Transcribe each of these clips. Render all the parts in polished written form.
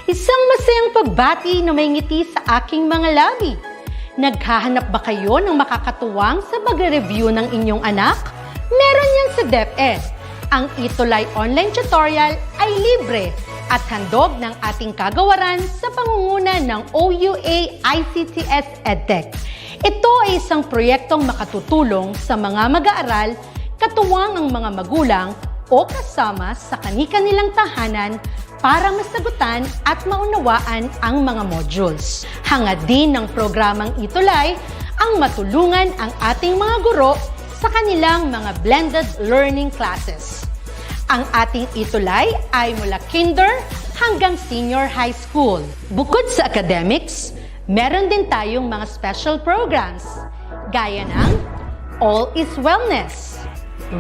Isang masayang pagbati na may ngiti sa aking mga labi. Naghahanap ba kayo ng makakatuwang sa pagre-review ng inyong anak? Meron yan sa DepEd. Ang ETUlay online tutorial ay libre at handog ng ating kagawaran sa pangunguna ng OUA ICTS EdTech. Ito ay isang proyektong makatutulong sa mga mag-aaral, katuwang ang mga magulang o kasama sa kani-kanilang tahanan para masagutan at maunawaan ang mga modules. Hangad din ng programang ETUlay ang matulungan ang ating mga guro sa kanilang mga blended learning classes. Ang ating ETUlay ay mula kinder hanggang senior high school. Bukod sa academics, meron din tayong mga special programs gaya ng All is Wellness,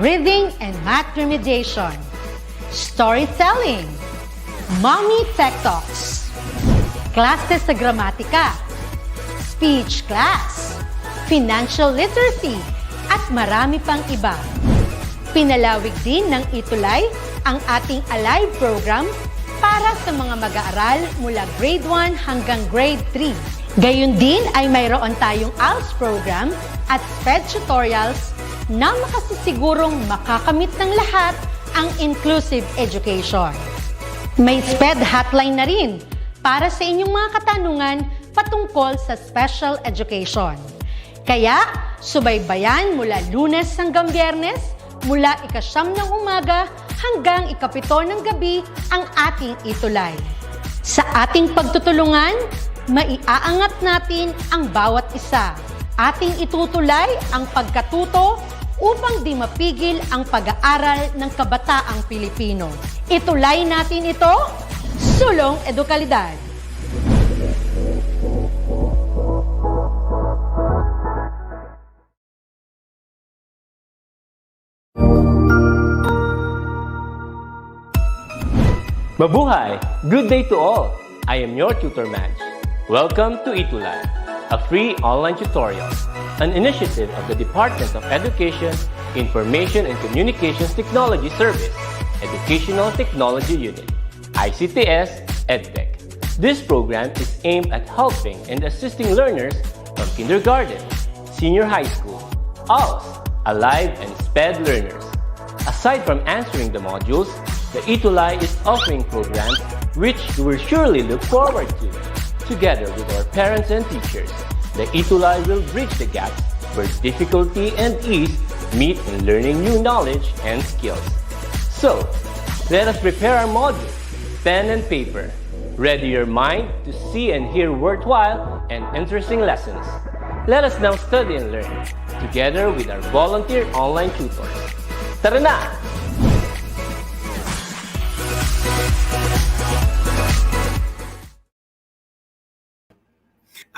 Reading and Math Remediation, Storytelling, Mommy Tech Talks, Classes sa Gramatika, Speech Class, Financial Literacy, at marami pang iba. Pinalawig din ng ETUlay ang ating Alive program para sa mga mag-aaral mula grade 1 hanggang grade 3. Gayun din ay mayroon tayong ALS program at SPED tutorials na makasisigurong makakamit ng lahat ang inclusive education. May SPED hotline na rin para sa inyong mga katanungan patungkol sa special education. Kaya, subaybayan mula Lunes hanggang Biyernes, mula 9 ng umaga hanggang 7 ng gabi ang ating ETUlay. Sa ating pagtutulungan, maiaangat natin ang bawat isa. Ating itutulay ang pagkatuto upang di mapigil ang pag-aaral ng kabataang Pilipino. Itulay natin ito, sulong edukalidad. Mabuhay! Good day to all! I am your tutor Madge. Welcome to ETUlay, a free online tutorial, an initiative of the Department of Education, Information and Communications Technology Service, Educational Technology Unit, ICTS EdTech. This program is aimed at helping and assisting learners from kindergarten, senior high school, ALS, Alive and SPED learners. Aside from answering the modules, the ETUlay is offering programs which you will surely look forward to. Together with our parents and teachers, the ETUlay will bridge the gaps where difficulty and ease meet in learning new knowledge and skills. So, let us prepare our modules, pen and paper. Ready your mind to see and hear worthwhile and interesting lessons. Let us now study and learn, together with our volunteer online tutors. Tara na!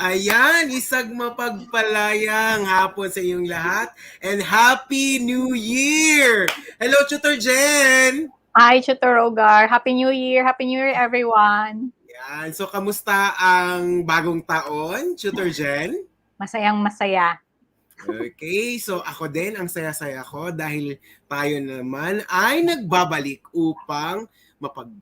Ayan, isang mapagpalayang hapon sa inyong lahat and Happy New Year! Hello, Tutor Jen! Hi, Tutor Rogar. Happy New Year! Happy New Year, everyone! Yan, so kamusta ang bagong taon, Tutor Jen? Masayang masaya. Okay, so ako din ang saya-saya ko dahil tayo naman ay nagbabalik upang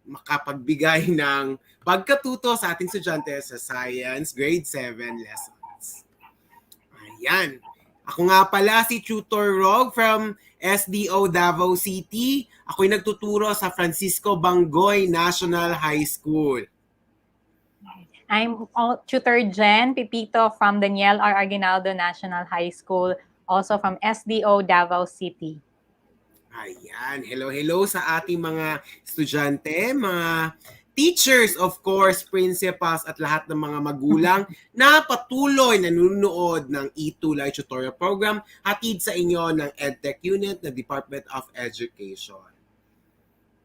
makapagbigay ng pagkatuto sa ating estudyante sa Science Grade 7 lessons. Ayan. Ako nga pala si Tutor Rog from SDO Davao City. Ako'y nagtuturo sa Francisco Bangoy National High School. I'm Tutor Jen Pipito from Daniel R. Aguinaldo National High School, also from SDO Davao City. Ayan. Hello sa ating mga estudyante, mga teachers, of course, principals at lahat ng mga magulang na patuloy nanonood ng ETUlay tutorial program hatid sa inyo ng EdTech Unit ng Department of Education.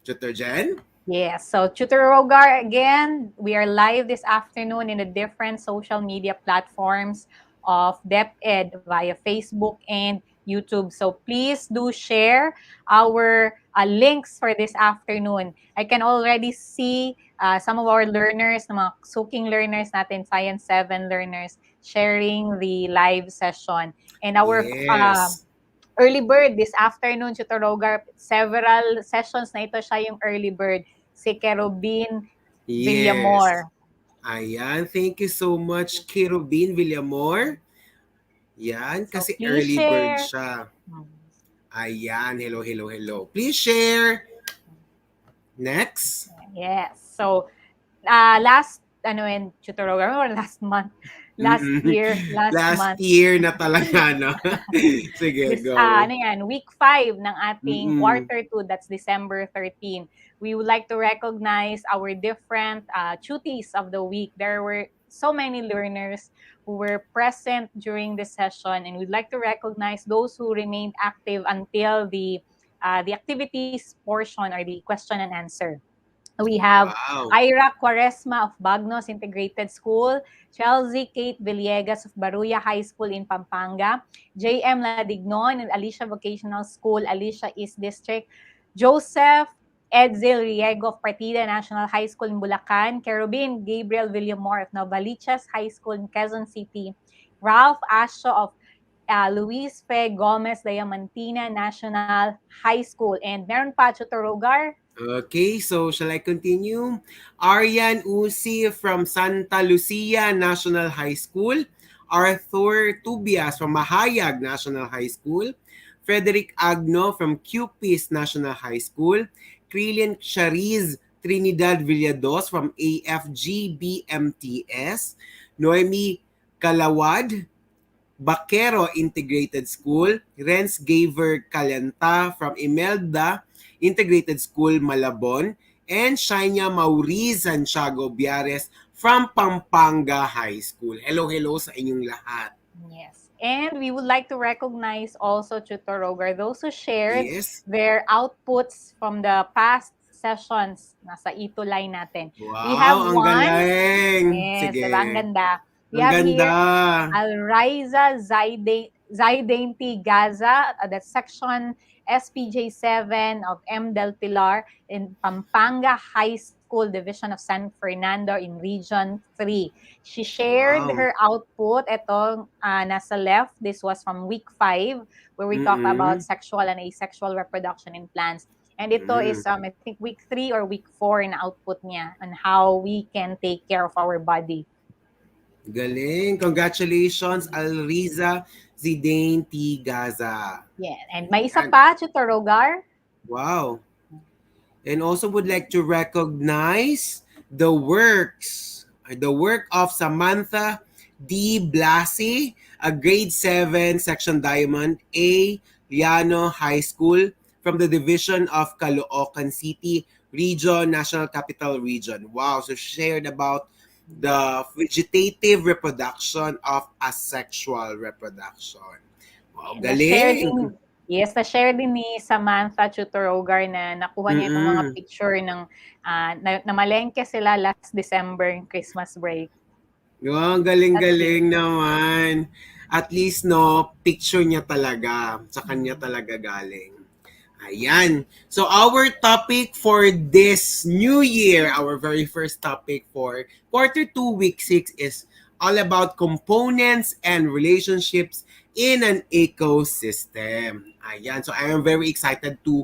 Tutor Jen? Yes, so Tutor Rogar, again, we are live this afternoon in the different social media platforms of DepEd via Facebook and YouTube. So please do share our links for this afternoon. I can already see some of our learners, mga suking learners natin, Science 7 learners, sharing the live session. And our early bird this afternoon, Tutor Rogar, several sessions na ito siya yung early bird. Si Kerubin Yes. Villamor. Ayan, thank you so much, Kirubin Villamor. Yan, So kasi please early bird share. siya. Hmm. Ayan, hello, hello, hello. Please share. Next. Yes. So last ano in tutorial or last month, Mm-mm. last Last month, year na talaga, no? Sige, this go. ano yan, week 5 ng ating Mm-mm. quarter 2, that's December 13. We would like to recognize our different Truthies of the week. There were so many learners who were present during this session, and we'd like to recognize those who remained active until the activities portion or the question and answer. We have Wow. Ira Quaresma of Bagnos Integrated School, Chelsea Kate Villegas of Baruya High School in Pampanga, J.M. Ladignon and Alicia Vocational School, Alicia East District, Joseph Edzil Riego of Partida National High School in Bulacan, Kerubin Gabriel Villamor of Novaliches High School in Quezon City, Ralph Asho of Luis Fe Gomez Diamantina National High School, and meron pa Chutorogar. Okay, so shall I continue? Aryan Usi from Santa Lucia National High School. Arthur Tubias from Mahayag National High School. Frederick Agno from QPIS National High School. Krilian Chariz Trinidad Villados from AFG BMTS. Noemi Kalawad Baquero Integrated School, Renz Gaver Calenta from Imelda Integrated School, Malabon, and Shania Mauriz Santiago Biares from Pampanga High School. Hello, hello sa inyong lahat. Yes. And we would like to recognize also Tutorogar, those who shared Yes. their outputs from the past sessions nasa ETUlay natin. We have Wow, ang one. galing. Yes, diba? Ang Sige. ganda. We Ang have ganda. here Alriza Zaidainty Gaza, that's section SPJ7 of M. Del Pilar in Pampanga High School Division of San Fernando in Region 3. She shared Wow. her output. Ito, nasa left. This was from week 5 where we talked about Mm-mm. sexual and asexual reproduction in plants. And ito Mm. is, I think, week 3 or week 4 na output niya on how we can take care of our body. Galing. Congratulations, Alriza Zidane T. Gaza. Yeah. And may isa Yan. pa, Chutorogar. Wow. And also would like to recognize the work of Samantha D. Blasi, a grade 7 section diamond A Liano High School from the division of Caloocan City Region, National Capital Region. Wow, so shared about the vegetative reproduction of asexual reproduction. Wow, Na-share galing! din, yes, na-share din ni Samantha Chutorogar na nakuha niya itong mga Mm-mm. picture ng namalengke sila last December, Christmas break. Yung That's cute. galing-galing naman. At least, no, picture niya talaga. Sa kanya talaga galing. Ayan. So, our topic for this new year, our very first topic for quarter 2, week 6 is all about components and relationships in an ecosystem. Ayan. So, I am very excited to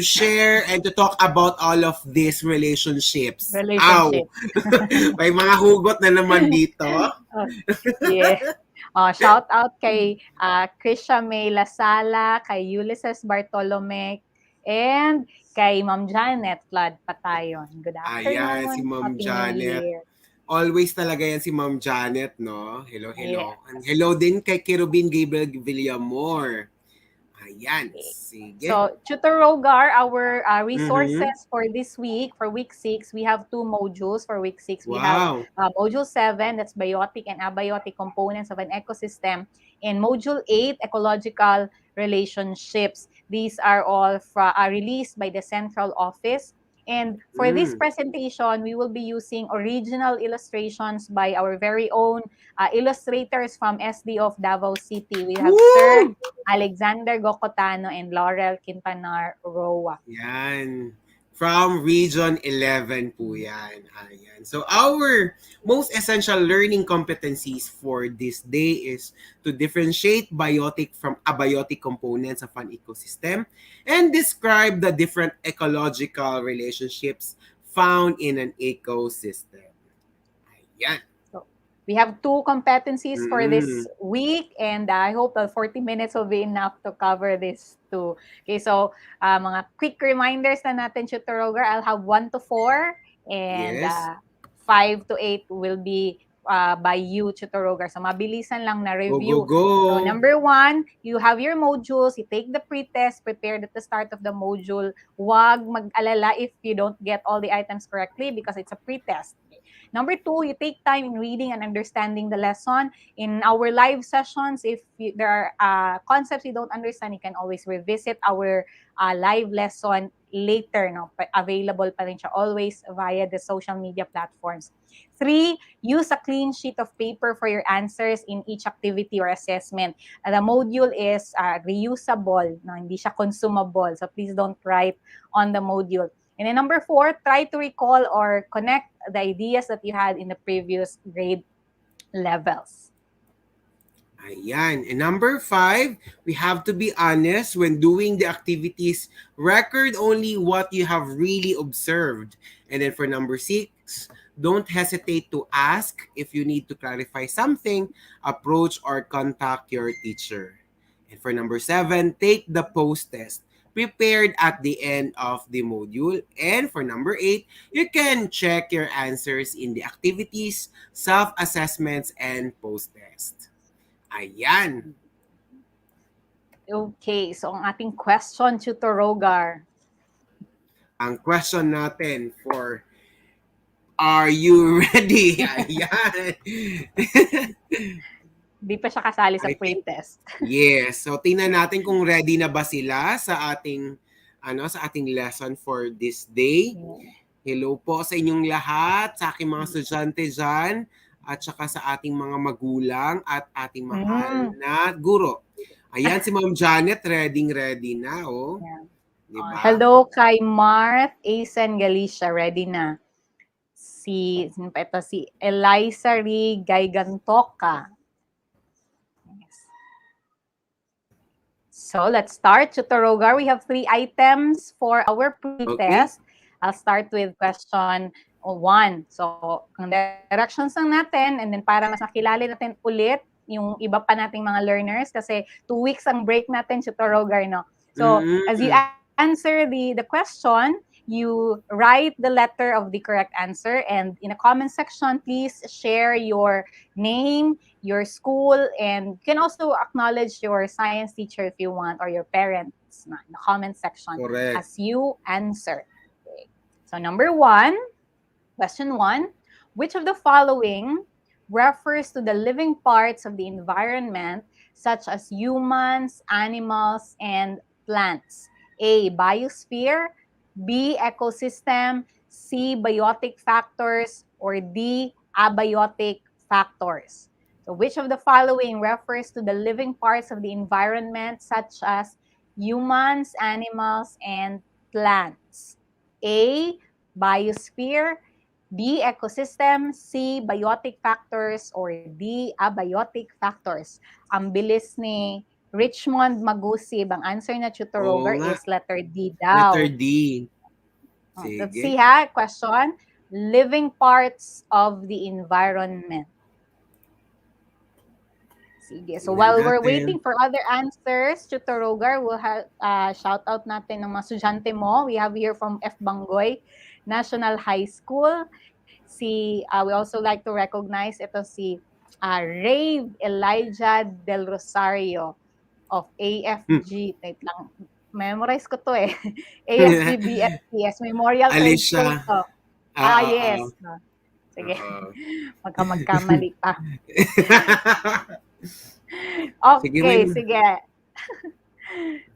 share and to talk about all of these relationships. Ow! Relationship. May mga hugot na naman dito. Oh, yeah. Shout out kay Krisha May Lasala, kay Ulysses Bartolome, and kay Ma'am Janet Flood Patayon. Good Ayan, si afternoon. Ma'am Happy New Janet. Year. Always talaga yan si Ma'am Janet, no? Hello, hello. And Yes. hello din kay Kerubin Gabriel Villamor. Ayan, Okay. sige. So, Chutorogar, our resources Mhm. for this week, for week 6, we have 2 modules for week 6. We have Wow. module 7, that's biotic and abiotic components of an ecosystem. And module 8, ecological relationships. These are all released by the central office. And for this Mm. presentation, we will be using original illustrations by our very own illustrators from SD of Davao City. We have Sir Woo! Alexander Gocotano and Laurel Quintanar Roa. Yan. From Region 11 po yan. Ayan. So our most essential learning competencies for this day is to differentiate biotic from abiotic components of an ecosystem and describe the different ecological relationships found in an ecosystem. Ayan. So, we have 2 competencies for this Mm. week, and I hope that 40 minutes will be enough to cover this too. Okay, so mga quick reminders na natin, Tutor I'll have 1 to 4, and Yes. 5 to 8 will be by you, Tutor. So, mabilisan lang na Go, go, review. So, go. number 1, you have your modules. You take the pre-test, prepared at the start of the module. Huwag mag-alala if you don't get all the items correctly because it's a pre-test. Number 2, you take time in reading and understanding the lesson. In our live sessions, if there are concepts you don't understand, you can always revisit our live lesson later. No? Available pa rin siya always via the social media platforms. 3, use a clean sheet of paper for your answers in each activity or assessment. The module is reusable, no? Hindi siya consumable. So please don't write on the module. And then number 4, try to recall or connect the ideas that you had in the previous grade levels. Ayan. And number 5, we have to be honest when doing the activities. Record only what you have really observed. And then for number 6, don't hesitate to ask if you need to clarify something, approach or contact your teacher. And for number 7, take the post-test prepared at the end of the module. And for number 8, you can check your answers in the activities, self-assessments, and post-test. Ayan. Okay, so ang ating question, Tutor Rogar. Ang question natin for are you ready? Ayan. Di pa siya kasali sa I think, pre-test. yes. So tingnan natin kung ready na ba sila sa ating sa ating lesson for this day. Hello po sa inyong lahat, sa aking mga estudyante dyan, at saka sa ating mga magulang at ating mahal na guro. Ayan, si Ma'am Janet, ready na, oh. Yeah. Diba? Hello kay Marth Asen Galicia, ready na. Si Elisa Ri Gaigantoka. Yes. So let's start. Tutor Rogar, we have 3 items for our pre-test. Okay. I'll start with question 1. So, ang directions lang natin, and then para mas makilala natin ulit yung iba pa nating mga learners kasi 2 weeks ang break natin, Tutor Rogar, no? So, as you answer the question, you write the letter of the correct answer, and in the comment section, please share your name, your school, and you can also acknowledge your science teacher if you want, or your parents in the comment section. Correct. As you answer. Okay. So number 1, question 1, which of the following refers to the living parts of the environment such as humans, animals, and plants? A, biosphere, B, ecosystem, C, biotic factors, or D, abiotic factors. So which of the following refers to the living parts of the environment such as humans, animals, and plants? A, biosphere, B, ecosystem, C, biotic factors, or D, abiotic factors. Ang bilis ni Richmond Magusib, ang answer na Tutor Rogar is letter D daw. Letter D. Sige. Let's see ha, question. Living parts of the environment. Sige. So while we're waiting for other answers, Tutor Rogar, we'll have shout out natin ng mga estudyante mo. We have here from F. Bangoy National High School. We also like to recognize ito si Rave Elijah Del Rosario of AFG. Wait lang. Memorize ko to eh. AFG BSPS Memorial Third School to. Yes. Sige. Magkamali pa. Okay, sige.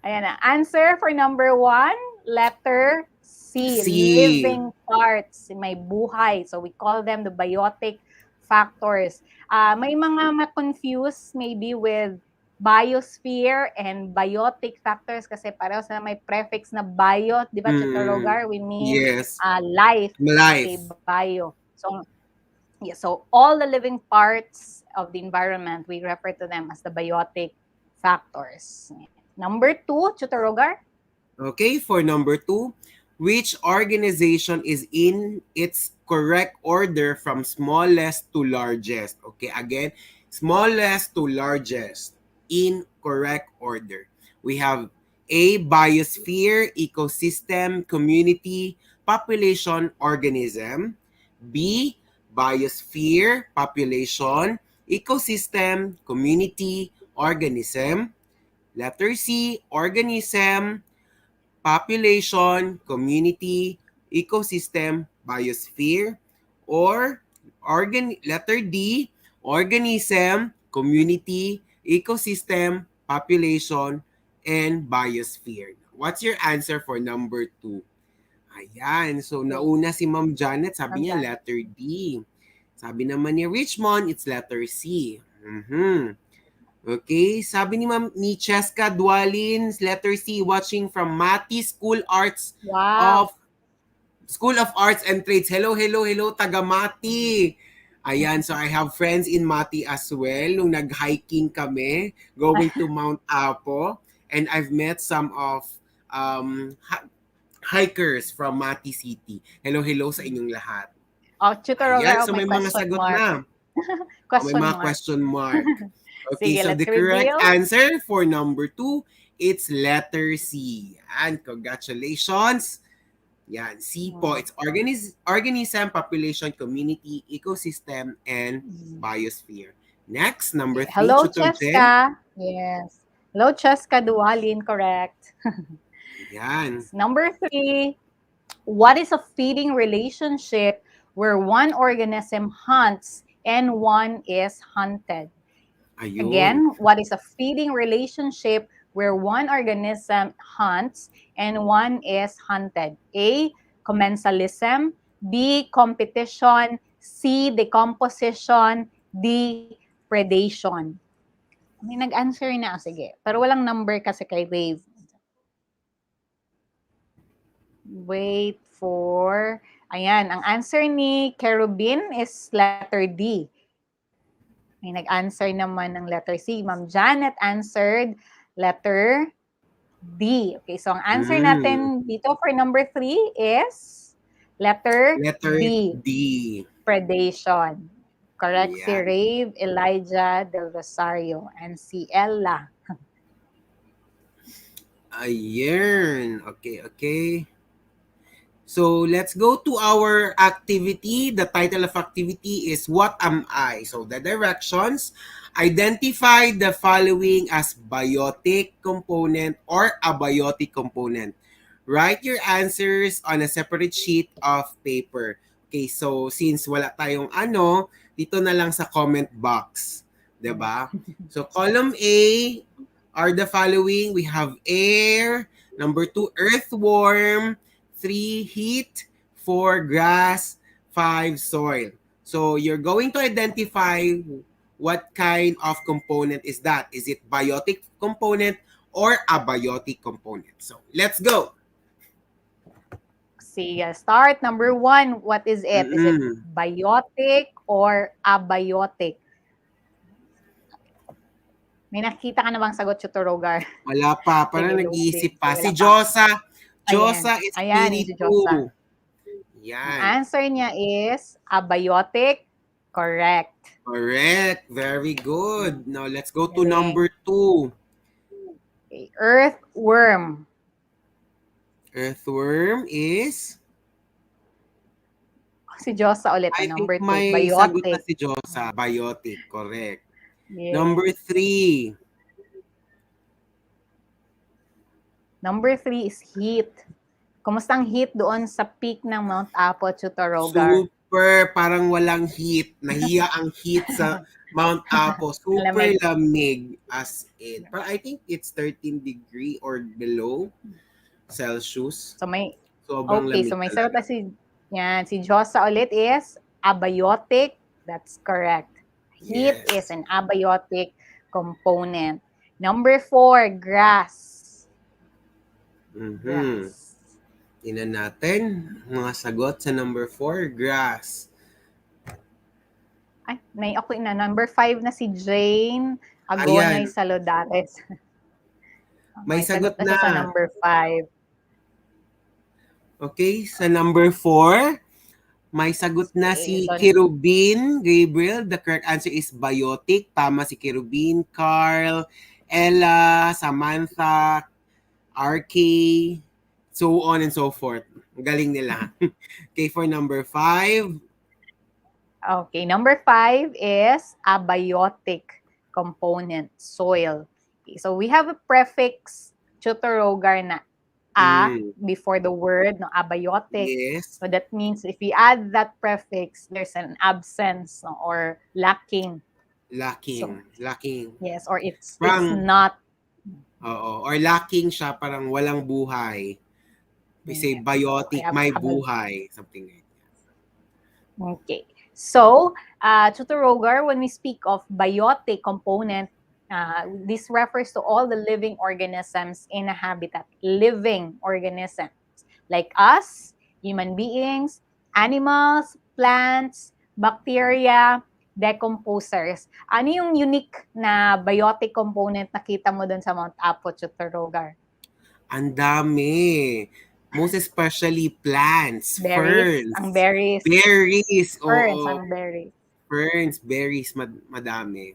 Ayan na. Answer for number 1, letter C. Living parts. May buhay. So we call them the biotic factors. May mga ma-confuse maybe with biosphere and biotic factors kasi pareho sa may prefix na bio, di ba, Tutor Rogar? We mean life. Okay, bio. So all the living parts of the environment, we refer to them as the biotic factors. Number 2, Tutor Rogar? Okay, for number 2, Which organization is in its correct order from smallest to largest? Okay, again, smallest to largest in correct order. We have A, biosphere, ecosystem, community, population, organism. B, biosphere, population, ecosystem, community, organism. Letter C, organism, population, community, ecosystem, biosphere, or letter D, organism, community, ecosystem, population, and biosphere. What's your answer for number 2? Ayan. So, Okay. nauna si Ma'am Janet, sabi Ma'am niya Janet. letter D. Sabi naman ni Richmond, it's letter C. Okay, sabi ni Cheska Dualin, letter C, watching from Mati Wow. School of Arts and Trades. Hello, hello, hello, taga Mati. Ayan, so I have friends in Mati as well. Nung nag-hiking kami, going to Mount Apo, and I've met some of um, hikers from Mati City. Hello, hello sa inyong lahat. Oh, Tutor Ayan, Rogar, oh, so may may mga question sagot mark. na. May Question mga mark. question mark. Okay, Sige, so let's the correct reveal. answer for number 2, it's letter C. And congratulations. Yan, C po. It's organism, population, community, ecosystem, and biosphere. Next, number Okay. 3, Hello, Tutor Jen. Cheska. Yes. Hello, Cheska Dualin, correct. Yan. Number 3, what is a feeding relationship where one organism hunts and one is hunted? Ayun. Again, what is a feeding relationship where one organism hunts and one is hunted? A, commensalism. B, competition. C, decomposition. D, predation. May nag-answer na. Sige. Pero walang number kasi kay Wave. Wait for... Ayan, ang answer ni Kerubin is letter D. May nag-answer naman ng letter C. Ma'am Janet answered letter D. Okay, so ang answer natin dito for number 3 is letter Letter D, D. predation. Correct si Yan. Rave, Elijah Del Rosario, and si Ella. Ayun. Okay, okay. So let's go to our activity. The title of activity is What Am I? So the directions, identify the following as biotic component or abiotic component. Write your answers on a separate sheet of paper. Okay, so since wala tayong ano, dito na lang sa comment box. 'Di ba? So column A are the following. We have air, number 2, earthworm, 3, heat, 4, grass, 5, soil. So you're going to identify what kind of component is that. Is it biotic component or abiotic component? So let's go. See, start. Number 1, what is it? Is it biotic or abiotic? May nakita ka na bang sagot, Tutor Rogar? Wala pa. Parang Sige, nag-iisip loading. pa. Sige, Si wala pa. Josa. Ayan. Josa is Ayan, yung si Josa. 32. Ang Yan. answer niya is abiotic. Correct. Correct. Very good. Now, let's go to Galing. number 2. Okay. Earthworm. Earthworm is... Si Josa ulit, I think number 2. may sagot na Biotic. si Josa. Biotic. Correct. Yes. Number 3. Number 3 is heat. Kumusta ang heat doon sa peak ng Mount Apo, Tutor Rogar? Super. Parang walang heat. Nahiya ang heat sa Mount Apo. Super lamig as in. But I think it's 13 degree or below Celsius. So may Sobrang okay, lamig so may talaga. sagot na si Josa ulit is abiotic. That's correct. Heat is an abiotic component. Number 4, grass. Grass. Tingnan natin mga sagot sa number 4, grass. Ay, okay na. Number 5 na si Jane Agonay Salodares. May sagot na siya sa na. number 5. Okay, sa number 4, may sagot na Okay, si so Kirubin Gabriel. The correct answer is biotic. Tama si Kirubin, Carl, Ella, Samantha, RK, so on and so forth. Ang galing nila. Okay, for number 5, okay, number 5 is abiotic component, soil. Okay, so we have a prefix tuturogar na a before the word, no, abiotic. yes, So that means if we add that prefix, there's an absence, no, or lacking. So lacking. yes, or it's Parang, not. oo, or lacking siya, parang walang buhay. We say Yes. So biotic, may buhay, something like that. okay. So, Tutor Rogar, when we speak of biotic component, this refers to all the living organisms in a habitat. Living organisms like us, human beings, animals, plants, bacteria, decomposers. Ano yung unique na biotic component nakita mo dun sa Mount Apo, Tutor Rogar? Ang dami. Most especially plants, Ang ferns, berries. berries, Ferns, oo. ang berries. Ferns, berries, madami.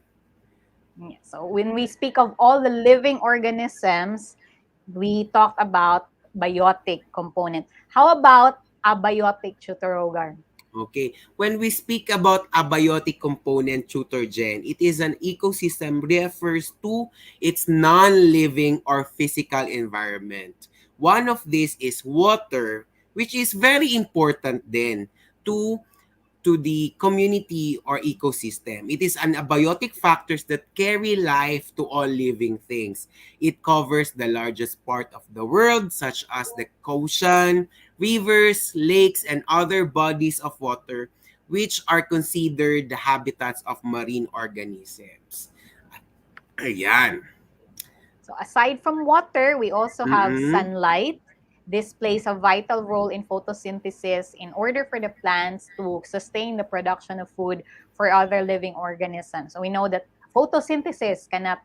Yeah. So when we speak of all the living organisms, we talked about biotic component. How about abiotic, Tutor Rogar? Okay. When we speak about abiotic component, Tutor Jen, it is an ecosystem refers to its non-living or physical environment. One of these is water, which is very important then to the community or ecosystem. It is an abiotic factors that carry life to all living things. It covers the largest part of the world, such as the ocean, rivers, lakes, and other bodies of water, which are considered the habitats of marine organisms. Ayan. So aside from water, we also have Mm-mm. sunlight. This plays a vital role in photosynthesis in order for the plants to sustain the production of food for other living organisms. So we know that photosynthesis cannot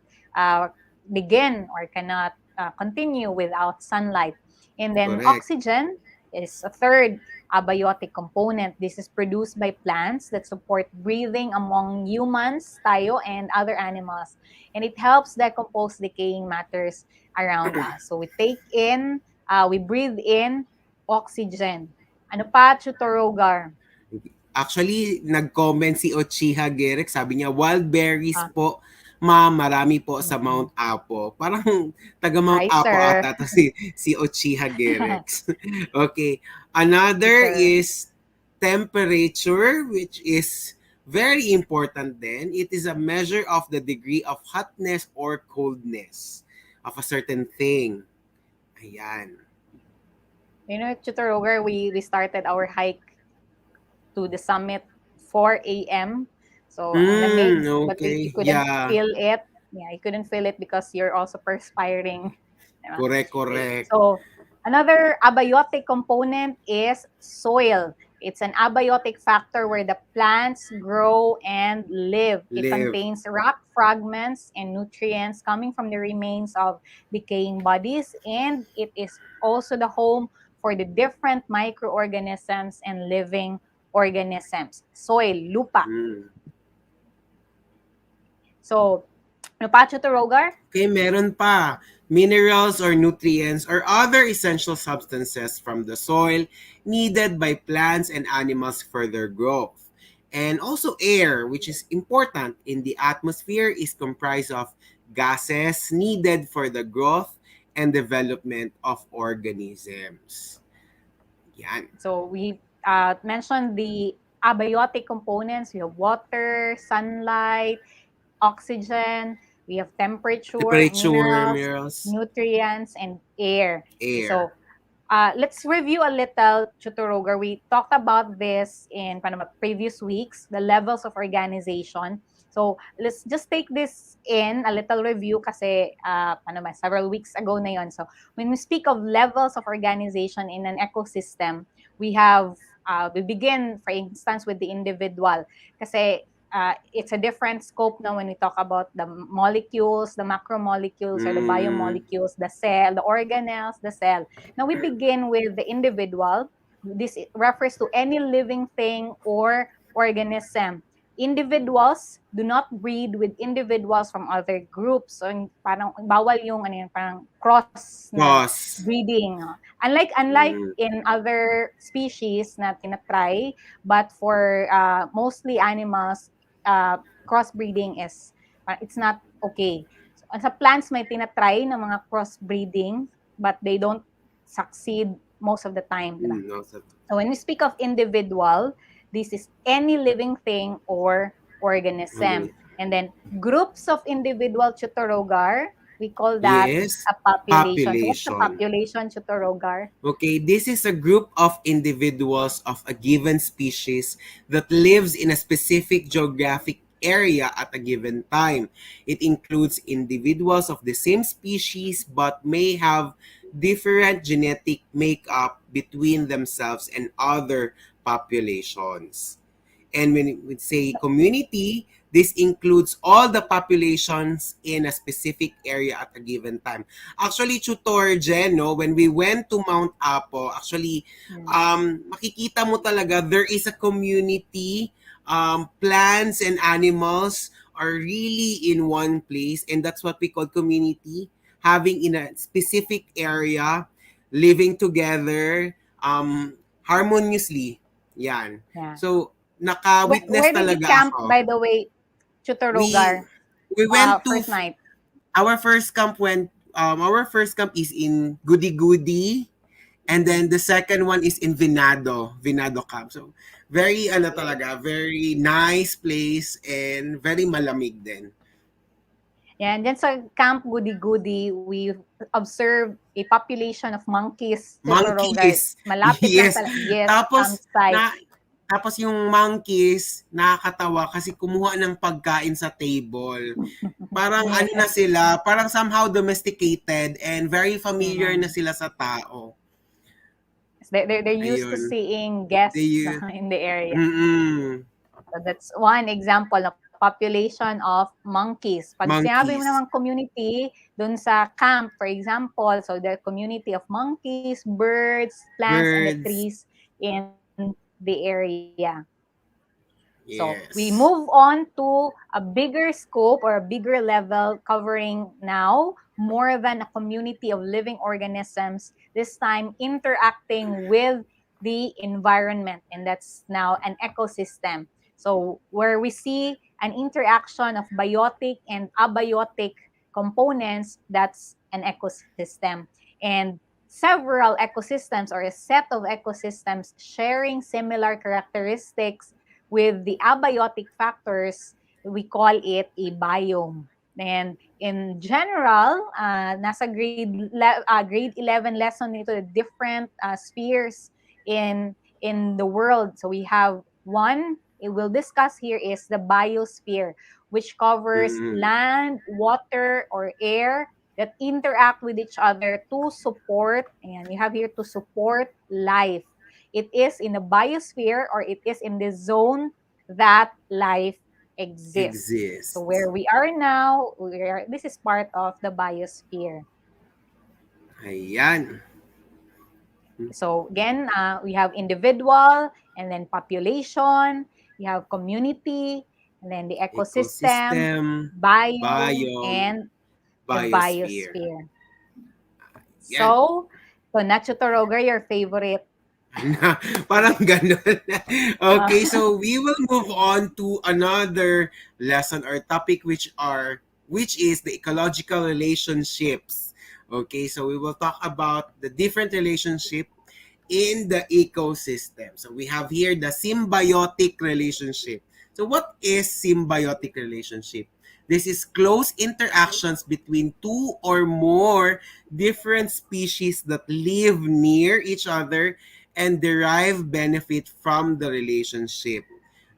begin or cannot continue without sunlight. And then Correct. oxygen is a third abiotic component. This is produced by plants that support breathing among humans, tayo, and other animals. And it helps decompose decaying matters around us. So we breathe in oxygen. Ano pa, Tutor Rogar? Actually, nag-comment si Ochiha Gerek. Sabi niya, wild berries Ah, po, ma, marami po sa mm. Mount Apo. Parang taga Mount Hi, Apo sir. ata to si Ochiha Gerek. Okay. Another Sir. is temperature, which is very important then. It is a measure of the degree of hotness or coldness of a certain thing. Ayan. You know, Tutor Rogar, we started our hike to the summit 4 a.m. So, ang lamig, but you Okay. couldn't Yeah. feel it. Yeah, you couldn't feel it because you're also perspiring. Diba? Correct, Okay. correct. So, another abiotic component is soil. It's an abiotic factor where the plants grow and live. It Live. contains rock fragments and nutrients coming from the remains of decaying bodies, and it is also the home for the different microorganisms and living organisms. Soil, lupa. Mm. So, ano pa, Tutor Rogar? Okay, meron pa. Minerals or nutrients or other essential substances from the soil needed by plants and animals for their growth. And also air, which is important in the atmosphere, is comprised of gases needed for the growth and development of organisms. Yan. So, we mentioned the abiotic components. We have water, sunlight, oxygen, we have temperature, Temperature, minerals, minerals, nutrients, and air. Okay, air. so let's review a little, Chuturogar. We talked about this in previous weeks, the levels of organization. So let's just take this in a little review kasi several weeks ago na yon. So when we speak of levels of organization in an ecosystem, we begin, for instance, with the individual. Kasi it's a different scope now when we talk about the molecules, the macromolecules or the Mm. biomolecules, the cell, the organelles, the cell. Now we begin with the individual. This refers to any living thing or organism. Individuals do not breed with individuals from other groups. So parang bawal yung ano yun, parang cross na Boss. breeding. Unlike Mm. in other species na tinatry, but for mostly animals, crossbreeding is it's not okay. So, sa plants may tinatry ng mga crossbreeding, but they don't succeed most of the time, di ba? No, so, So when we speak of individual, this is any living thing or organism. okay. And then groups of individual Chutorogar, we call that Yes. a population. So what's the Population. population Chutorogar? Okay, this is a group of individuals of a given species that lives in a specific geographic area at a given time. It includes individuals of the same species but may have different genetic makeup between themselves and other populations. And when we say community, this includes all the populations in a specific area at a given time. Actually, Tutor Jen, no, when we went to Mount Apo, actually, makikita mo talaga there is a community. Plants and animals are really in one place, and that's what we call community. Having in a specific area, living together, harmoniously. Yan. Yeah. So, naka-witness Where did you talaga camp, ako. by the way, We Chutorogar? we went to First night. our first camp is in Goody Goody, and then the second one is in Venado Camp. So very talaga, very nice place and very malamig din. Yeah, and then sa Camp Goody Goody, we observed a population of monkeys, Chutorogar. Monkeys. Malapit lang Yes. talaga. Yes, Tapos campsite. tapos yung monkeys nakakatawa kasi kumuha ng pagkain sa table. Parang ano na Yes. sila, parang somehow domesticated and very familiar na Mhm. sila sa tao. They're used to Ayun. seeing guests They, in the area. So that's one example of population of monkeys. Pag sinabi mo monkeys. naman community, dun sa camp, for example, so the community of monkeys, birds, plants, and the Birds. trees in the area. So we Yes. move on to a bigger scope or a bigger level covering now more than a community of living organisms, this time interacting with the environment, and that's now an ecosystem. So where we see an interaction of biotic and abiotic components, that's an ecosystem. And several ecosystems or a set of ecosystems sharing similar characteristics with the abiotic factors, we call it a biome. And in general, nasa grade 11 lesson nito, the different spheres in the world. So we have one, we'll discuss here is the biosphere, which covers Mm-hmm. land, water, or air that interact with each other to support, and you have here to support life. It is in the biosphere or it is in the zone that life exists. So Exists. where we are now, this is part of the biosphere. Ayan. So again, we have individual and then population, you have community, and then the ecosystem, Ecosystem, biome, biome, and the biosphere. biosphere. Yan. So Nacho Toroga, your favorite. Parang ganun. Okay, so we will move on to another lesson or topic which is the ecological relationships. Okay, so we will talk about the different relationship in the ecosystem. So we have here the symbiotic relationship. So what is symbiotic relationship? This is close interactions between two or more different species that live near each other and derive benefit from the relationship.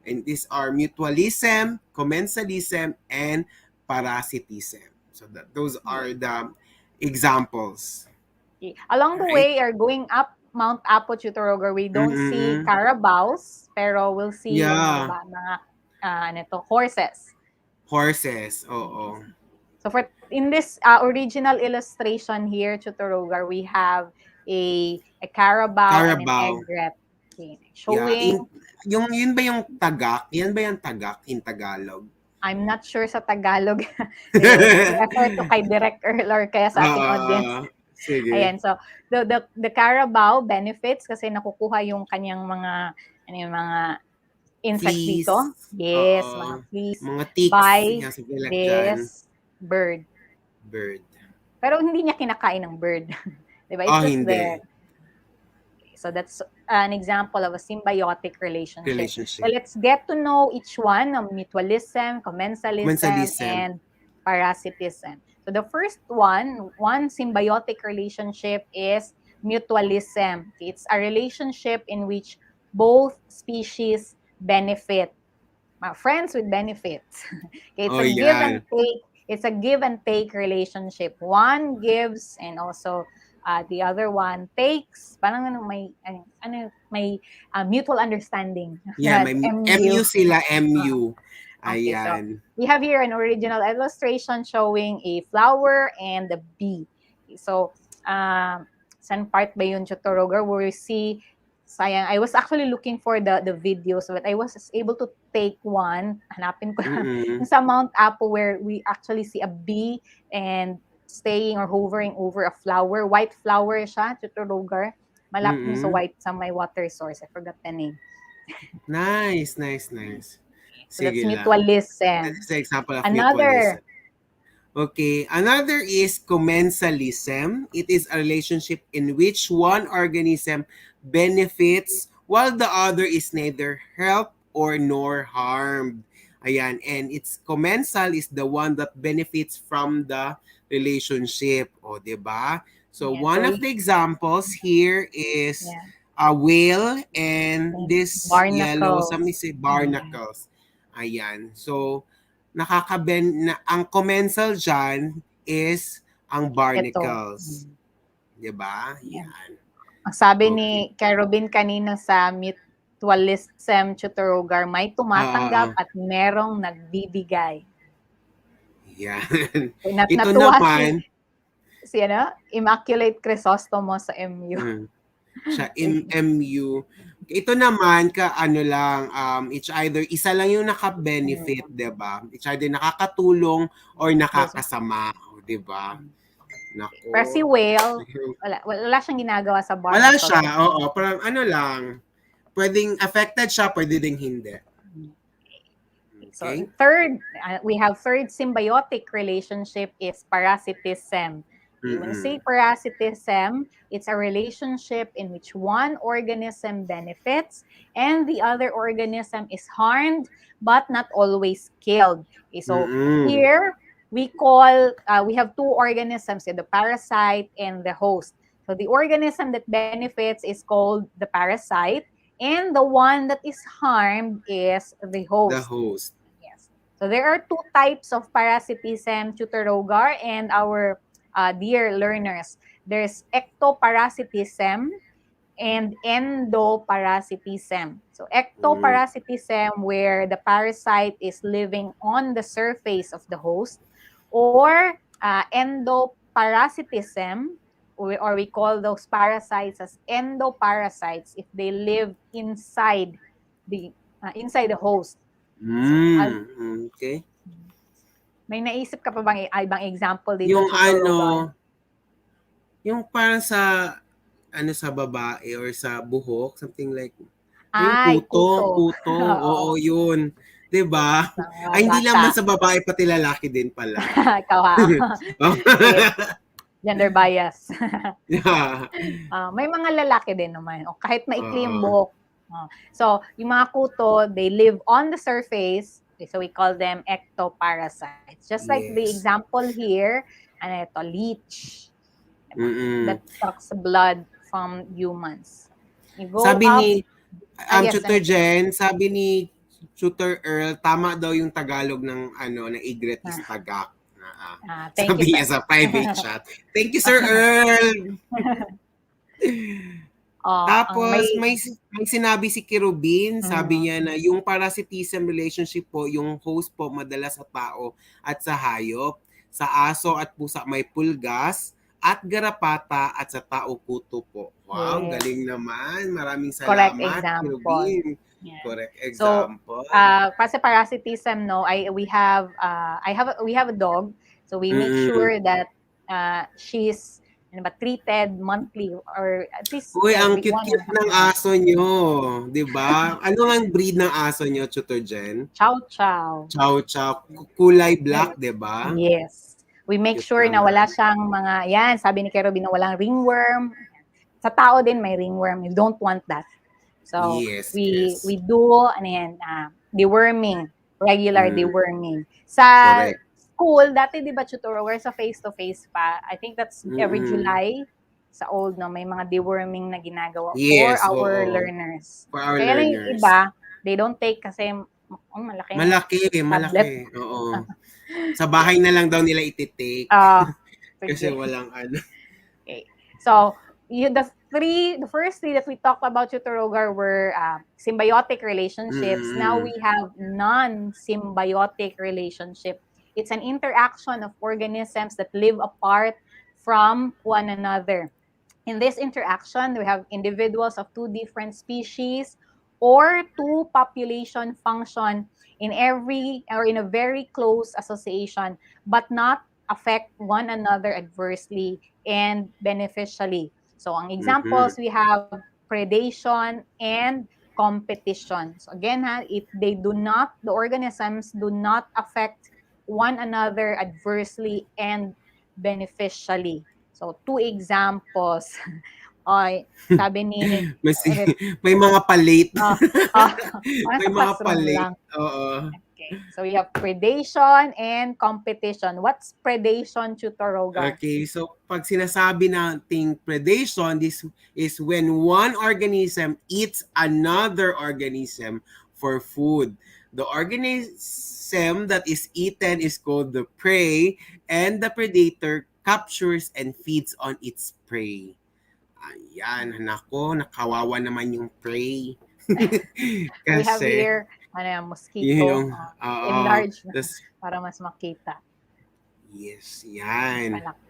And these are mutualism, commensalism, and parasitism. So those are the examples. Along the Right? way, are going up Mount Apo, Chutoroga, we don't see Mm-mm. carabaos, pero we'll see yung Yeah. mga horses. Horses, oo. So in this original illustration here, Chuturogar, we have a carabao and an Carabao. egret. Okay. Yeah. Showing, Yun ba yung tagak? Yan ba yung tagak in Tagalog? I'm not sure sa Tagalog. Refer to kay Direct Earl or kaya sa ating audience. Sige. Ayan, so the carabao benefits kasi nakukuha yung kanyang mga insects Fleas. dito. Yes, Oo. mga fleas. Mga ticks. By Yan, sige lang dyan. this bird. Bird. Pero hindi niya kinakain ng bird. Diba? It's just Hindi. there. So that's an example of a symbiotic relationship. So let's get to know each one of mutualism, commensalism, and parasitism. So the first one symbiotic relationship is mutualism. It's a relationship in which both species benefit. Friends with benefits. It's a give and take. It's a give and take relationship. One gives and also the other one takes. Parang may mutual understanding. Yeah, may MU sila, MU. Okay, Ayan. so we have here an original illustration showing a flower and a bee. So, saan part ba yun, Chuturogar, where we see, sayang, I was actually looking for the videos, but I was able to take one, hanapin ko lang, sa Mount Apo where we actually see a bee and staying or hovering over a flower. White flower siya, Chuturogar. Malapit sa white, sa may water source. I forgot the name. Nice. So that's mutualism. That's the example of mutualism. Okay, another is commensalism. It is a relationship in which one organism benefits while the other is neither helped or nor harmed. Ayan, and its commensal is the one that benefits from the relationship. O, diba? So one of the examples here is a whale and this yellow, some say barnacles. Ayan. So, ang commensal dyan is ang barnacles. Diba? Yan. Ang sabi ni Kerubin kanina sa mutualism, Chuturogar, may tumatanggap at merong nagbibigay. Yan. Ito naman, si Immaculate Crisostomo sa MU. Siya, MU. Ito naman, it's either isa lang yung naka-benefit, diba? It's either nakakatulong or nakakasama, diba? Naku. Pero si whale, wala siyang ginagawa sa bar. Wala siya, oo. Parang lang, pwedeng affected siya, pwede ding hindi. Okay. So third, we have third symbiotic relationship is parasitism. When you say parasitism, it's a relationship in which one organism benefits and the other organism is harmed but not always killed. Okay, so here we have two organisms, the parasite and the host. So the organism that benefits is called the parasite and the one that is harmed is the host. The host. Yes. So there are two types of parasitism, Chuturogar, and our dear learners. There's ectoparasitism and endoparasitism. So ectoparasitism, where the parasite is living on the surface of the host, or endoparasitism, or we call those parasites as endoparasites if they live inside the host. Okay. May naisip ka pa bang ibang example dito? Yung yung parang sa babae or sa buhok, something like yung kuto. Oo, yun. 'Di ba? Ay, hindi naman sa babae, pati lalaki din pala. Ikaw Gender bias. May mga lalaki din naman. O kahit maikli yung buhok. So, yung mga kuto, they live on the surface. So we call them ectoparasites. Just like the example here, leech. That sucks blood from humans. Sabi ni Tutor Jen, sabi ni Tutor Earl, tama daw yung Tagalog ng egret is tagak. Sabi niya sa private chat. Thank you, Sir Earl. Ang Tapos may may sinabi si Kirubin, sabi mm, niya na yung parasitism relationship po, yung host po madalas sa tao at sa hayop, sa aso at pusa may pulgas, at garapata at sa tao kuto po. Wow, galing yes, naman. Maraming correct salamat, example. Kirubin. Yan. Correct So, example. kasi parasitism, no, we have a dog, so we make Mm. sure that she's ano ba, treated monthly or at least Uy, ang every one and cute-cute a half ng months. aso nyo. 'Di ba? Ano ang breed ng aso nyo, Tutor Jen? Chow chow. Chow Chow. Kulay black, 'di ba? Yes. We make Cute sure na naman. wala siyang mga, yan, sabi ni Kerubin na walang ringworm. Sa tao din may ringworm. You don't want that. So, Yes, we yes. do, ano yan, deworming, regular Mm, deworming. Sa correct. school, dati di ba, tutor, we're sa face-to-face pa. I think that's every Mm. July sa old, no, may mga deworming na ginagawa for Yes, our oo. learners. For our Kaya lang yung learners. iba, they don't take kasi malaking Malaki, malaki. tablet. Oo. Sa bahay na lang daw nila iti-take. Ah, Kasi sige. walang ano. Okay. So, the first three that we talked about, Tuturogar, were symbiotic relationships. Now Mm. we have non-symbiotic relationship. It's an interaction of organisms that live apart from one another. In this interaction, we have individuals of two different species or two population function in every or in a very close association, but not affect one another adversely and beneficially. So, ang Mhm. examples, we have predation and competition. So, again, the organisms do not affect one another adversely and beneficially. So, two examples. Ay, sabi ni May si Ret may mga palit. ah, ah, parang May sa mga classroom palit. lang. Oo. Okay. So, we have predation and competition. What's predation, Tutor Rogar? Okay, so pag sinasabi nating predation, this is when one organism eats another organism for food. The organism that is eaten is called the prey, and the predator captures and feeds on its prey. Ayan, nako, nakawawa naman yung prey. We have Kasi, here, ano yan, yun mosquito, yung, oo, enlarged tas, para mas makita. yes, yan. Malaki.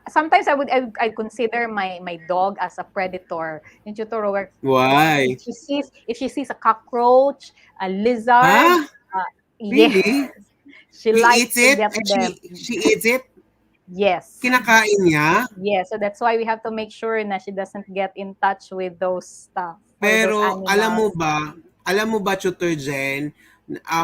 Sometimes I consider my dog as a predator. Yung Tutor Rogar, Why? if she sees a cockroach, a lizard, Ha? yes, Really? she He likes eats to it get and them. she eats it? Yes. Kinakain niya? Yes, so that's why we have to make sure na she doesn't get in touch with those stuff or those Pero animals, alam mo ba, Tutor Jen,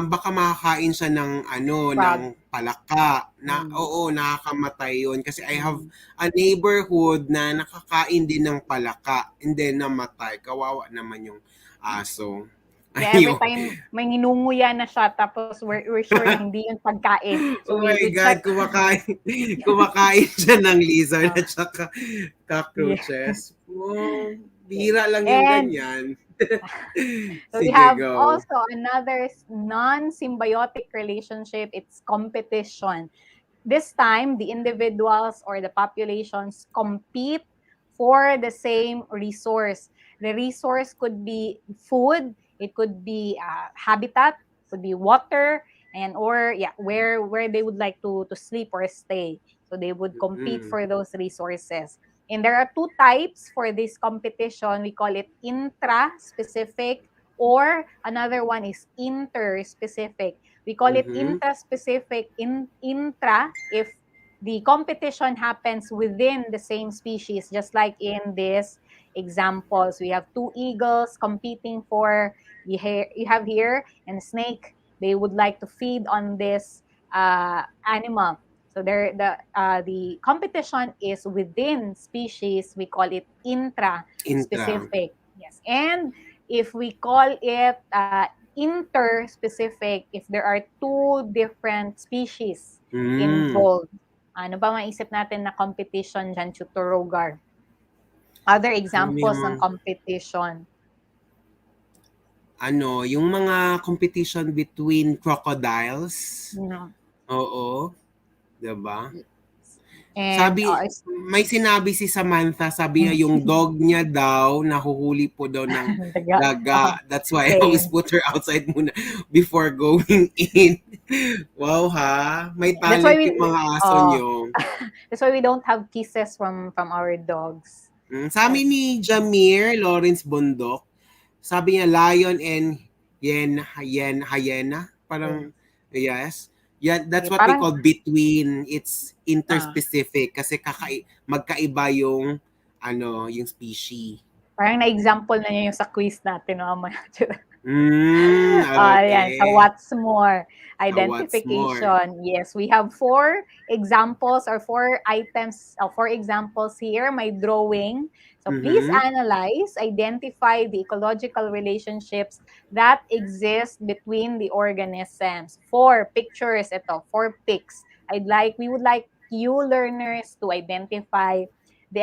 baka makakain siya ng ano, ng frog. palaka. Na Mm. oo, nakakamatay 'yon kasi I have Mm. a neighborhood na nakakain din ng palaka and then namatay. Kawawa naman yung aso. Yeah, every Ayun. time may nginunguya na siya tapos we're sure na hindi yun pagkain. So Oh my we God, check. kumakain siya ng lizard Uh, at saka yeah. cockroaches. Oh, Okay. bihira lang yung And ganyan. so we Sige, have go. also another non-symbiotic relationship. It's competition. This time, the individuals or the populations compete for the same resource. The resource could be food, it could be habitat, could be water, and or yeah, where they would like to sleep or stay. So they would compete Mm, for those resources. And there are two types for this competition. We call it intra-specific or another one is inter-specific. We call it mhm, intra-specific intra if the competition happens within the same species, just like in this examples. We have two eagles competing for, you have here, and a snake. They would like to feed on this animal. So the competition is within species. We call it intra. intra-specific. Yes. And if we call it inter-specific, if there are two different species Mm, involved. Ano ba maisip natin na competition dyan, Tutor Rogar? Other ano examples ng yung competition. ano, yung mga competition between crocodiles. Mm. Oo, 'di ba? And Sabi, may sinabi si Samantha, sabi niya yung dog niya daw, nahuhuli po daw ng daga. daga. That's why I always Same. put her outside muna before going in. Wow ha, may That's why talent yung mga aso oh, nyo. that's why we don't have kisses from our dogs. Sa amin ni Jamir Lawrence Bondok, sabi niya lion and hyena. Parang, yes. Yeah, that's what we Parang call between. It's interspecific kasi magkaiba yung yung species. parang na-example na niya yung sa quiz natin, no? Ayan. Okay. So, what's more? What's more? Identification. Yes, we have 4 examples or 4 items, 4 examples here. May drawing. So, please analyze, identify the ecological relationships that exist between the organisms. 4 pictures ito, 4 pics. We would like you learners to identify the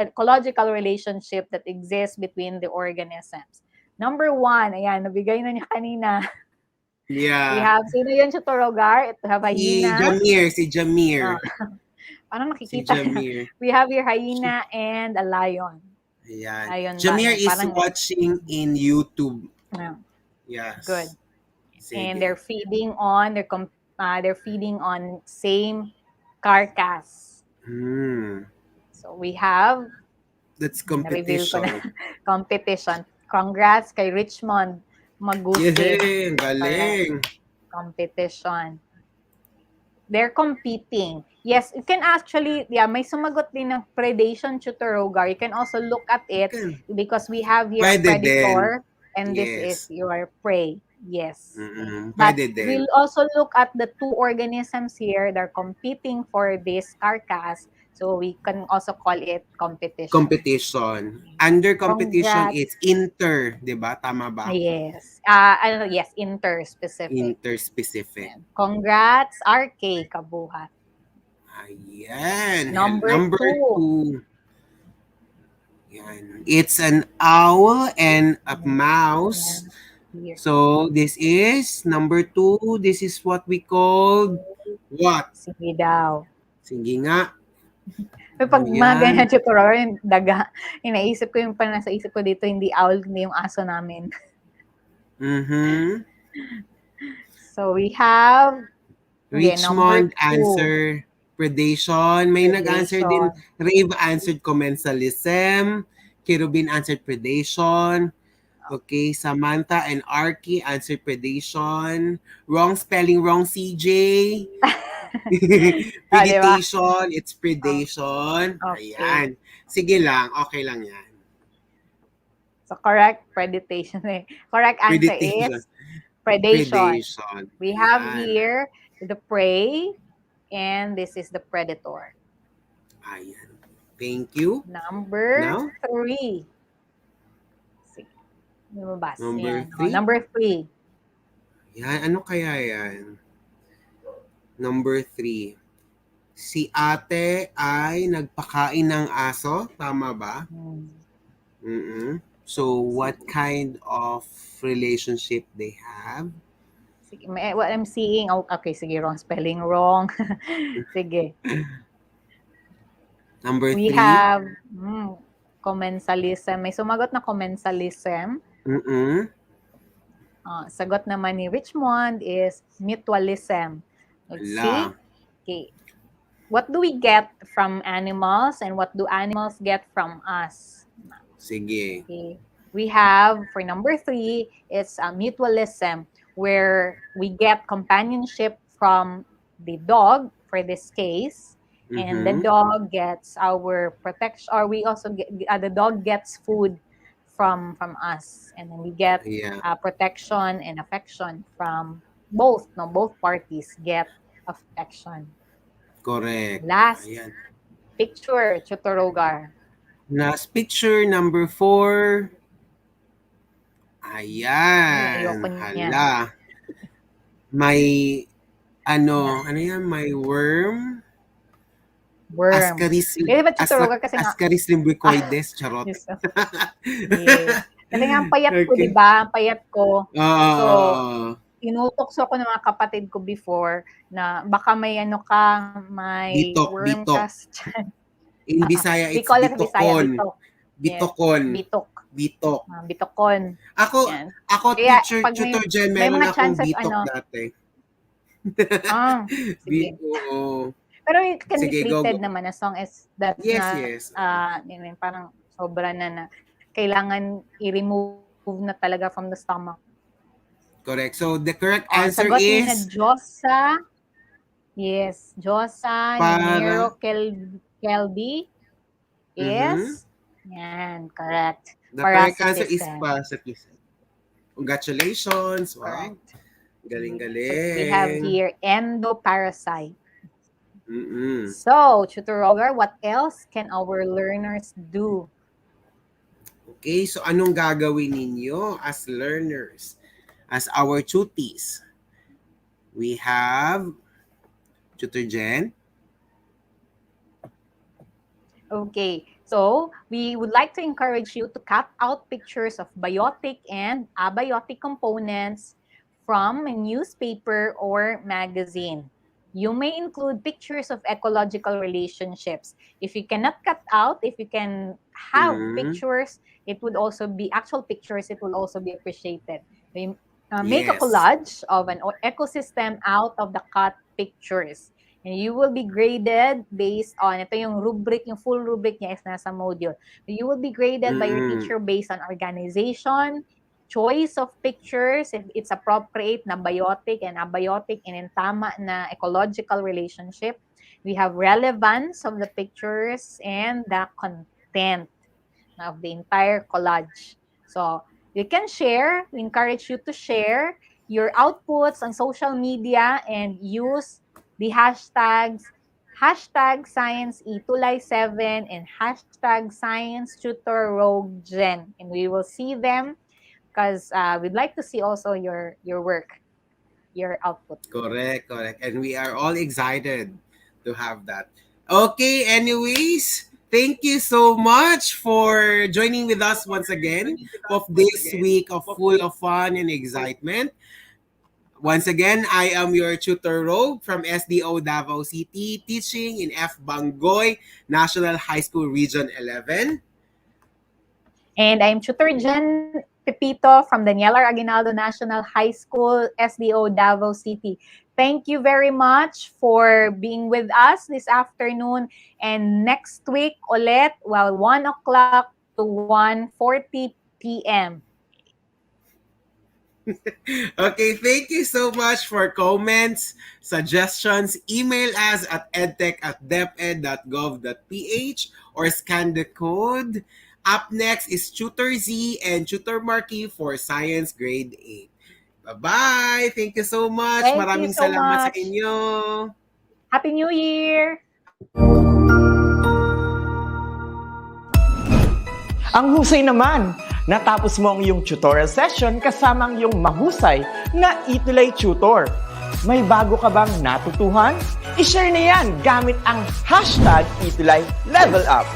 ecological relationship that exists between the organisms. Number 1, ayan, nabigay na niya kanina. Yeah. We have, sino yun sa Torogar? Ito, have hyena. Si Jamir. Paano nakikita? Si Jamir. We have your hyena and a lion. Ayan. Lion Jamir is parang, watching in YouTube. Yeah. Yes. Good. Sige. And they're feeding on, same carcass. So we have, that's na-reveal ko competition. na, competition. Congrats kay Richmond Magusid. Yay, galing. Competition. They're competing. Yes, you can actually, may sumagot din ng predation tutor. You can also look at it because we have here a predator and this is your prey. Yes. But we'll also look at the 2 organisms here. They're competing for this carcass. So we can also call it competition. Competition. Under competition, it's inter, di ba? Tama ba? Yes. Yes, interspecific. Interspecific. Congrats, RK Kabuhat. Ayan. Number 2. Yan. It's an owl and a mouse. So, this is number 2. This is what we call what? Sige daw. Sige nga. Pag mga ganyan tutorial, yung daga, inaisip ko yung nasa isip ko dito, hindi owl, hindi yung aso namin. So, we have Richmond answer predation. May nag-answer din. Rave answered commensalism. Kirubin answered predation. Okay, Samantha and Arky answered predation. Wrong spelling, wrong CJ. Predation, it's predation. Okay. Ayan. Sige lang, okay lang yan. So, correct, predation. Correct answer is predation. We have here the prey and this is the predator. Ayan. Thank you. Number 3. Sige. Lumabas. Number 3. Yan, ano kaya yan? Number 3. Si ate ay nagpakain ng aso. Tama ba? So, what kind of relationship they have? Sige, what I'm seeing, okay, sige, wrong spelling, wrong. Sige. Number 3. We have commensalism. May sumagot na commensalism. Sagot naman ni Richmond is mutualism. Let's see. Okay. What do we get from animals and what do animals get from us? Sige. Okay. We have, for number 3, it's mutualism, where we get companionship from the dog, for this case, and the dog gets our protection, or we also get, the dog gets food from us, and then we get protection and affection from both. No, both parties get affection. Correct. Last picture, Chotorogar. Last picture, number 4. Ayan. Hala. May, ano yan? May worm. Ascaris limbricoides. Charot. Kasi nga, ang payat ko, di ba? Ang payat ko. So, tinutokso ko ng mga kapatid ko before na baka may may Bitok, worm bitok. ka dyan. In Bisaya, We it's call it Bisaya, bitokon. bitok. Yes, Bitokon. bitok. Bitok. Bitokon. Yan. Ako Kaya teacher, pag tutor Jen, may meron mga akong chances, bitok dati. sige. Oo. Pero it can be Sige, go. treated naman as long as that's Yes, not, yes. parang sobra na kailangan i-remove na talaga from the stomach. Correct. So, the correct answer Sagot ni na is Josa. Yes, Josa Nimero Kelby is, yan, correct. The correct answer is Parasitism. parasitism. Congratulations. Wow. Correct. Galing-galing. So we have here endoparasite. Mm-mm. So, Tutor Roger, what else can our learners do? Okay, so anong gagawin ninyo as learners, as our Truthies? We have Tutor Jen. Okay, so we would like to encourage you to cut out pictures of biotic and abiotic components from a newspaper or magazine. You may include pictures of ecological relationships. If you cannot cut out, if you can have pictures, it would also be actual pictures, it will also be appreciated. We make a collage of an ecosystem out of the cut pictures. And you will be graded based on, ito yung rubric, yung full rubric niya is nasa module. You will be graded by your teacher based on organization, choice of pictures, if it's appropriate na biotic and abiotic, and in tama na ecological relationship. We have relevance of the pictures and the content of the entire collage. So you can share, we encourage you to share your outputs on social media and use the hashtags #ScienceETUlay7 and #ScienceTutorRogueGen. And we will see them because we'd like to see also your work, your output. Correct. And we are all excited to have that. Okay, anyways, thank you so much for joining with us once again of this week of full of fun and excitement. Once again, I am your tutor Rogue from SDO Davao City, teaching in F. Bangoy National High School Region 11. And I'm Tutor Jen Pepito from Daniela Aguinaldo National High School, SDO Davao City. Thank you very much for being with us this afternoon. And next week ulit, 1 o'clock to 1:40 p.m. Okay, thank you so much for comments, suggestions. Email us at edtech@deped.gov.ph or scan the code. Up next is Tutor Z and Tutor Marky for Science Grade 8. Bye-bye! Thank you so much. Thank Maraming you so salamat sa much. inyo. Happy New Year! Ang husay naman! Natapos mo ang iyong tutorial session kasama ang iyong mahusay na ETUlay tutor. May bago ka bang natutuhan? I-share na yan gamit ang #ETUlayLevelUp.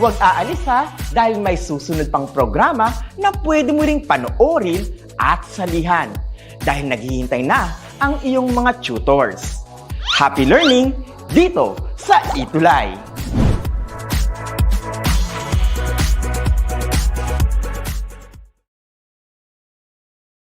Huwag aalis ha, dahil may susunod pang programa na pwede mo ring panoorin at salihan. Dahil naghihintay na ang iyong mga tutors. Happy learning dito sa ETUlay!